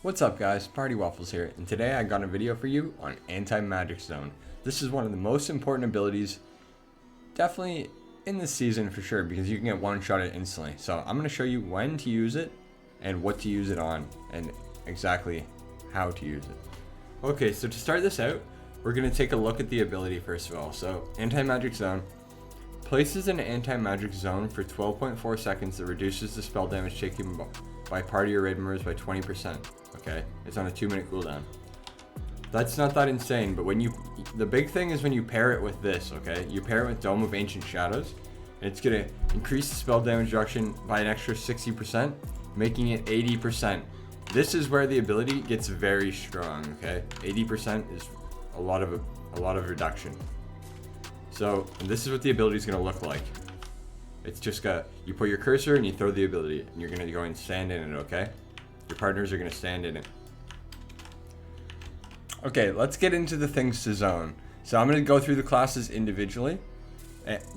What's up guys, Partywaffles here, and today I got a video for you on Anti-Magic Zone. This is one of the most important abilities, definitely in this season for sure, because you can get one-shot it instantly. So I'm going to show you when to use it, and what to use it on, and exactly how to use it. Okay, so to start this out, we're going to take a look at the ability first of all. So Anti-Magic Zone places an anti-magic zone for 12.4 seconds that reduces the spell damage taken by party or raid members by 20%. Okay, it's on a 2-minute cooldown. That's not that insane, but the big thing is when you pair it with this, okay? You pair it with Dome of Ancient Shadows, and it's gonna increase the spell damage reduction by an extra 60%, making it 80%. This is where the ability gets very strong, okay? 80% is a lot of reduction. So this is what the ability is gonna look like. It's just you put your cursor and you throw the ability, and you're gonna go and stand in it, okay? Your partners are gonna stand in it. Okay, let's get into the things to zone. So I'm gonna go through the classes individually,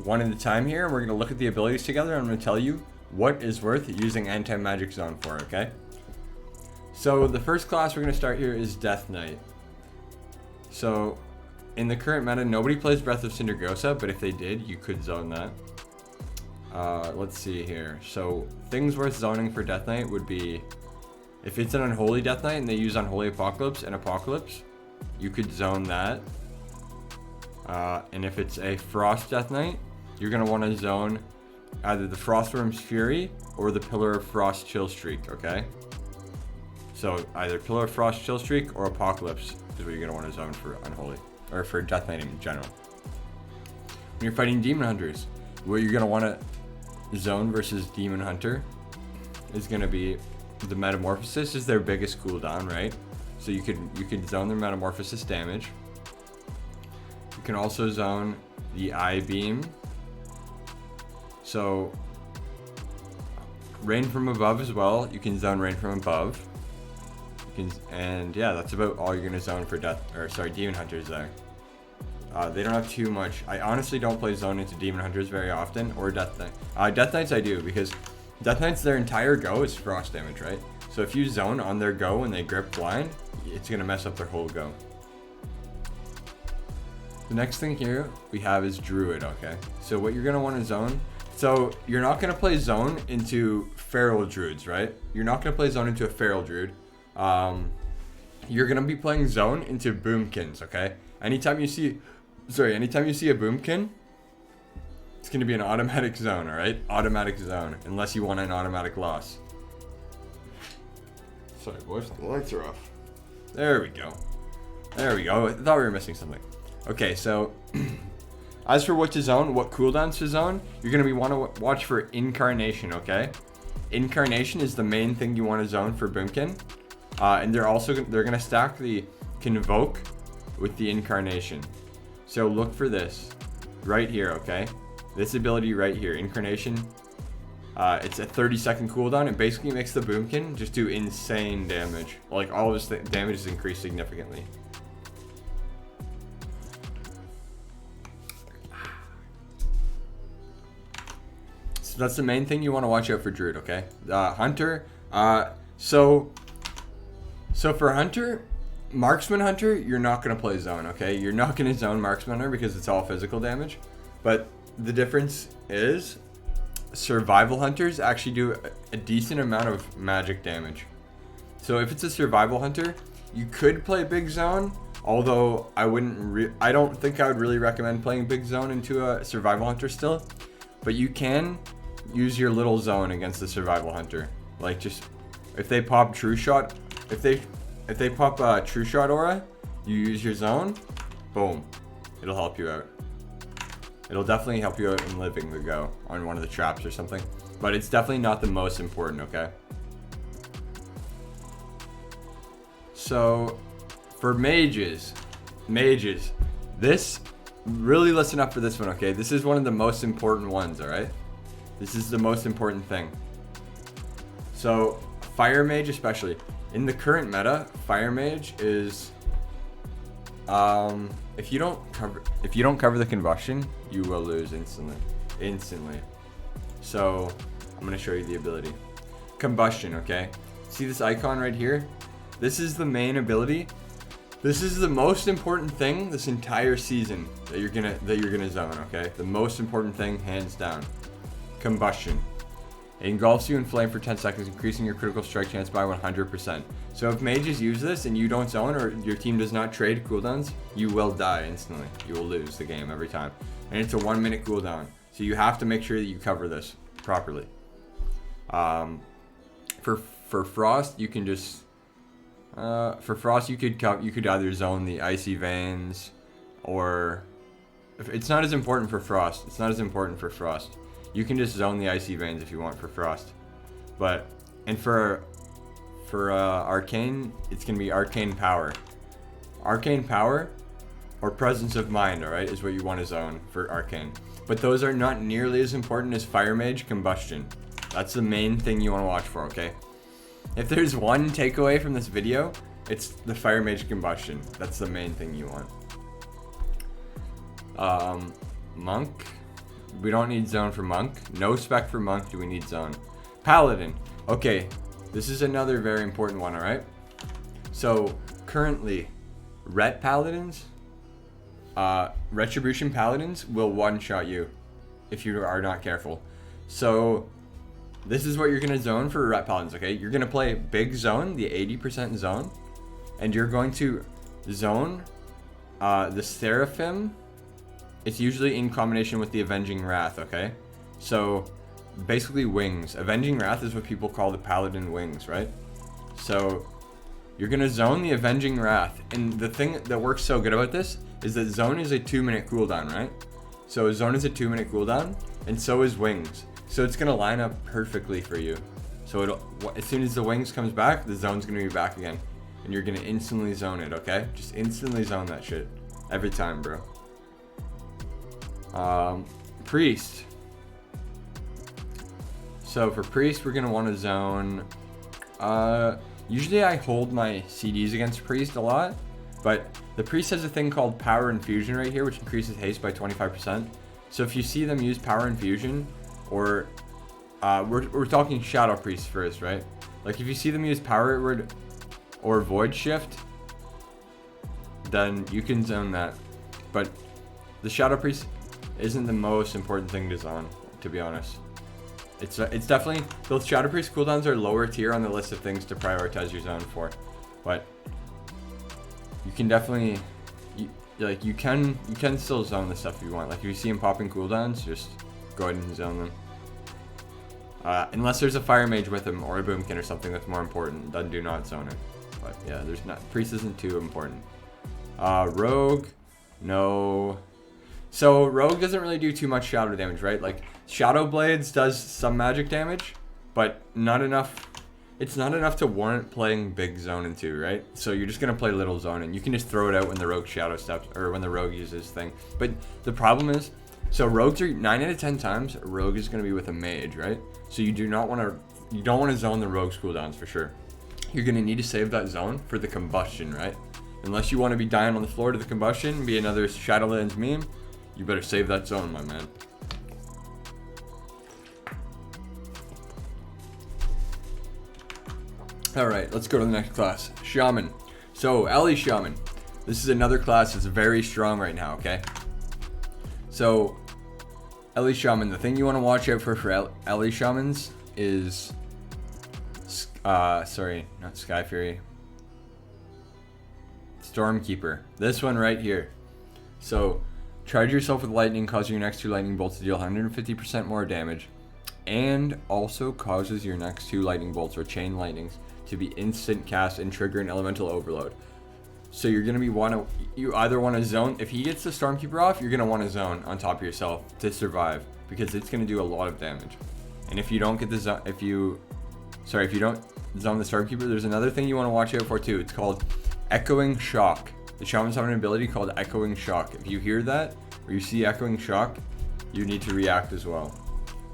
one at a time here. We're gonna look at the abilities together, and I'm gonna tell you what is worth using Anti-Magic Zone for, okay? So the first class we're gonna start here is Deathknight. So in the current meta, nobody plays Breath of Cindergosa, but if they did, you could zone that. Let's see here. So things worth zoning for Deathknight would be, if it's an Unholy Deathknight and they use Unholy Apocalypse and Apocalypse, you could zone that. And if it's a Frost Deathknight, you're going to want to zone either the Frostworm's Fury or the Pillar of Frost Chill Streak, okay? So either Pillar of Frost Chill Streak or Apocalypse is what you're going to want to zone for Unholy, or for Deathknight in general. When you're fighting Demon Hunters, what you're going to want to zone versus Demon Hunter is going to be the Metamorphosis is their biggest cooldown, right? So you could zone their Metamorphosis damage. You can also zone the Eye Beam. So Rain from Above as well. You can zone Rain from Above. And yeah, that's about all you're gonna zone for Demon Hunters there. They don't have too much. I honestly don't play zone into Demon Hunters very often, or Death Knight. Death Knights I do, because Death Knights, their entire go is frost damage, right? So if you zone on their go when they grip blind, it's gonna mess up their whole go. The next thing here we have is Druid, okay? So what you're gonna wanna zone, so you're not gonna play zone into Feral Druids, right? You're not gonna play zone into a Feral Druid. You're gonna be playing zone into Boomkins, okay? Anytime you see a Boomkin, it's going to be an automatic zone, alright? Automatic zone, unless you want an automatic loss. Sorry boys, the lights are off. There we go. There we go. I thought we were missing something. Okay, so as for what to zone, what cooldowns to zone, you're going to want to watch for Incarnation, okay? Incarnation is the main thing you want to zone for Boomkin. And they're going to stack the Convoke with the Incarnation. So look for this right here, okay? This ability right here, Incarnation. It's a 30-second cooldown. It basically makes the Boomkin just do insane damage. Like, all of his damage is increased significantly. So that's the main thing you want to watch out for Druid, okay? Hunter. So for Hunter, Marksman Hunter, you're not going to play zone, okay? You're not going to zone Marksman Hunter because it's all physical damage. But the difference is Survival Hunters actually do a decent amount of magic damage. So if it's a Survival Hunter, you could play Big Zone, although I don't think I would really recommend playing Big Zone into a Survival Hunter still. But you can use your little zone against the Survival Hunter. Like, just if they pop True Shot, if they pop a True Shot aura, you use your zone, boom, it'll help you out. It'll definitely help you out in living the go on one of the traps or something, but it's definitely not the most important, okay? So for mages, this, really listen up for this one, okay? This is one of the most important ones, all right? This is the most important thing. So Fire Mage especially. In the current meta, Fire Mage is, if you don't cover the combustion, you will lose instantly. So I'm gonna show you the ability. Combustion, okay? See this icon right here? This is the main ability. This is the most important thing this entire season that you're gonna zone, okay? The most important thing, hands down. Combustion. It engulfs you in flame for 10 seconds, increasing your critical strike chance by 100%. So if mages use this and you don't zone, or your team does not trade cooldowns, you will die instantly. You will lose the game every time. And it's a 1 minute cooldown. So you have to make sure that you cover this properly. For Frost, you can just... for Frost, you could either zone the Icy Veins, or... It's not as important for Frost. It's not as important for Frost. You can just zone the Icy Veins if you want for Frost. But, and for Arcane, it's going to be Arcane Power. Arcane Power, or Presence of Mind, alright, is what you want to zone for Arcane. But those are not nearly as important as Fire Mage Combustion. That's the main thing you want to watch for, okay? If there's one takeaway from this video, it's the Fire Mage Combustion. That's the main thing you want. Monk. We don't need zone for Monk. No spec for Monk do we need zone. Paladin. Okay, this is another very important one, alright? So, currently, Ret Paladins, Retribution Paladins will one-shot you if you are not careful. So, this is what you're going to zone for Ret Paladins, okay? You're going to play Big Zone, the 80% zone, and you're going to zone the Seraphim. It's usually in combination with the Avenging Wrath, okay? So, basically wings. Avenging Wrath is what people call the Paladin wings, right? So, you're going to zone the Avenging Wrath. And the thing that works so good about this is that zone is a 2 minute cooldown, right? So, zone is a 2 minute cooldown, and so is wings. So, it's going to line up perfectly for you. So, as soon as the wings comes back, the zone's going to be back again. And you're going to instantly zone it, okay? Just instantly zone that shit. Every time, bro. Priest. So for Priest, we're gonna want to zone. Usually I hold my CDs against Priest a lot, but the Priest has a thing called Power Infusion right here, which increases haste by 25%. So if you see them use Power Infusion, or we're talking Shadow Priest first, right? Like if you see them use Power Word or Void Shift, then you can zone that. But the Shadow Priest isn't the most important thing to zone, to be honest. It's definitely, those Shadow Priest cooldowns are lower tier on the list of things to prioritize your zone for, but you can definitely, you can still zone the stuff you want. Like if you see them popping cooldowns, just go ahead and zone them. Unless there's a Fire Mage with him or a Boomkin or something that's more important, then do not zone it. But yeah, Priest isn't too important. Rogue, no. So Rogue doesn't really do too much shadow damage, right? Like Shadow Blades does some magic damage, but not enough. It's not enough to warrant playing big zone into, right? So you're just gonna play little zone, and you can just throw it out when the Rogue shadow steps, or when the Rogue uses thing. But the problem is, so Rogues are 9 out of 10 times Rogue is gonna be with a Mage, right? So you don't want to zone the Rogue's cooldowns for sure. You're gonna need to save that zone for the Combustion, right? Unless you want to be dying on the floor to the Combustion, be another Shadowlands meme. You better save that zone, my man. Alright, let's go to the next class. Shaman. So, Ellie Shaman. This is another class that's very strong right now, okay? So, Ellie Shaman. The thing you want to watch out for Ellie Shamans is... sorry, not Sky Fury. Stormkeeper. This one right here. So... Charge yourself with lightning, causing your next 2 lightning bolts to deal 150% more damage, and also causes your next 2 lightning bolts or chain lightnings to be instant cast and trigger an elemental overload. So you're gonna you either want to zone. If he gets the Stormkeeper off, you're gonna want to zone on top of yourself to survive, because it's gonna do a lot of damage. And if you don't get the if you don't zone the Stormkeeper, there's another thing you want to watch out for too. It's called Echoing Shock. The Shamans have an ability called Echoing Shock. If you hear that, or you see Echoing Shock, you need to react as well.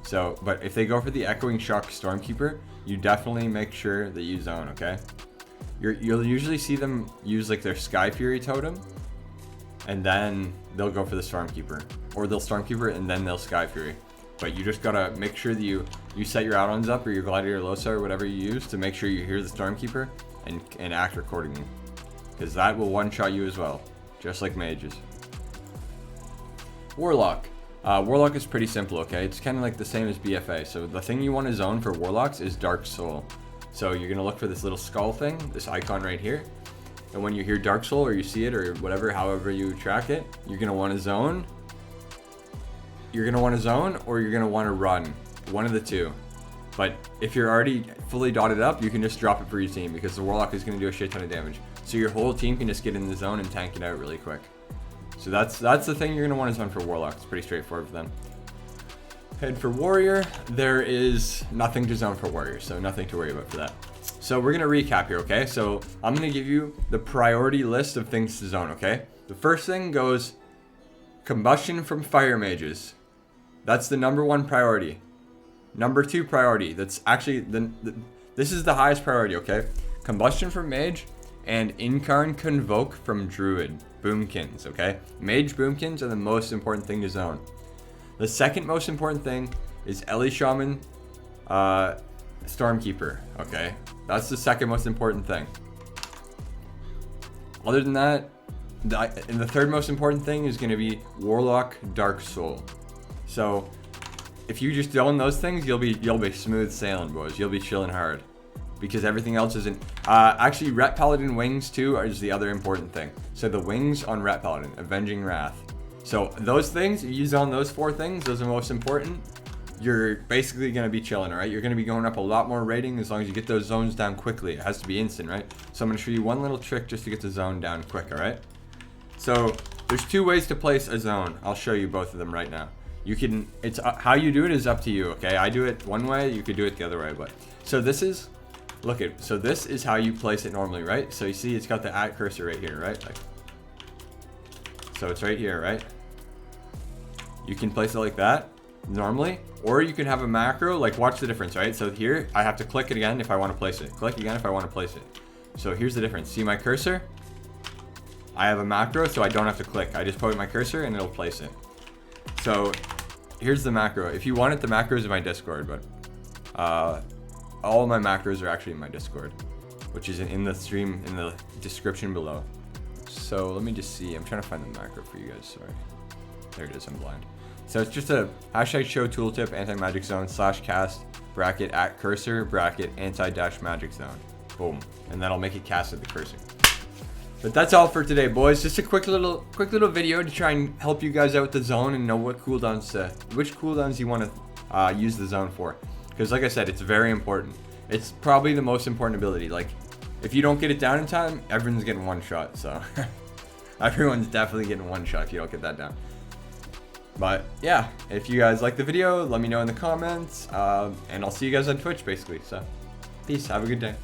So, but if they go for the Echoing Shock Stormkeeper, you definitely make sure that you zone, okay? You'll usually see them use like their Sky Fury totem, and then they'll go for the Stormkeeper. Or they'll Stormkeeper and then they'll Sky Fury. But you just gotta make sure that you set your add-ons up, or your Gladiator Losa, or whatever you use, to make sure you hear the Stormkeeper, and act accordingly. Because that will one-shot you as well, just like mages. Warlock. Warlock is pretty simple, okay? It's kind of like the same as BFA. So the thing you want to zone for Warlocks is Dark Soul. So you're going to look for this little skull thing, this icon right here. And when you hear Dark Soul or you see it or whatever, however you track it, you're going to want to zone. You're going to want to zone or you're going to want to run. One of the two. But if you're already fully dotted up, you can just drop it for your team because the Warlock is going to do a shit ton of damage. So your whole team can just get in the zone and tank it out really quick. So that's the thing you're going to want to zone for Warlock. It's pretty straightforward for them. And for Warrior, there is nothing to zone for Warrior, so nothing to worry about for that. So we're going to recap here, okay? So I'm going to give you the priority list of things to zone, okay? The first thing goes Combustion from Fire Mages. That's the #1 priority. Number 2 priority, that's actually, this is the highest priority, okay? Combustion from Mage and Incarn Convoke from Druid. Boomkins, okay? Mage Boomkins are the most important thing to zone. The second most important thing is Ellie Shaman Stormkeeper, okay? That's the second most important thing. Other than that, and the third most important thing is going to be Warlock Dark Soul. So if you just zone those things, you'll be smooth sailing, boys. You'll be chilling hard. Because everything else isn't. Actually, Ret Paladin Wings too is the other important thing. So the wings on Ret Paladin, Avenging Wrath. So those things, you zone those 4 things, those are most important. You're basically going to be chilling, all right? You're going to be going up a lot more rating as long as you get those zones down quickly. It has to be instant, right? So I'm going to show you one little trick just to get the zone down quick, all right? So there's 2 ways to place a zone. I'll show you both of them right now. You can, it's how you do it is up to you, okay? I do it one way, you could do it the other way, but so this is. So this is how you place it normally, right? So you see it's got the @ cursor right here, right? Like, so it's right here, right? You can place it like that normally, or you can have a macro, like watch the difference, right? So here I have to click it again if I want to place it. Click again if I want to place it. So here's the difference. See my cursor? I have a macro, so I don't have to click. I just put my cursor and it'll place it. So here's the macro. If you want it, the macro is in my Discord, but all of my macros are actually in my Discord, which is in the stream, in the description below. So let me just see. I'm trying to find the macro for you guys. Sorry. There it is. I'm blind. So it's just a #show tooltip anti-magic zone /cast bracket @ cursor bracket anti-magic zone. Boom. And that'll make it cast at the cursor. But that's all for today, boys. Just a quick little video to try and help you guys out with the zone and know what cooldowns which cooldowns you want to use the zone for. Because like I said, it's very important. It's probably the most important ability. Like, if you don't get it down in time, everyone's getting one shot. So everyone's definitely getting one shot if you don't get that down. But yeah, if you guys like the video, let me know in the comments. And I'll see you guys on Twitch, basically. So peace. Have a good day.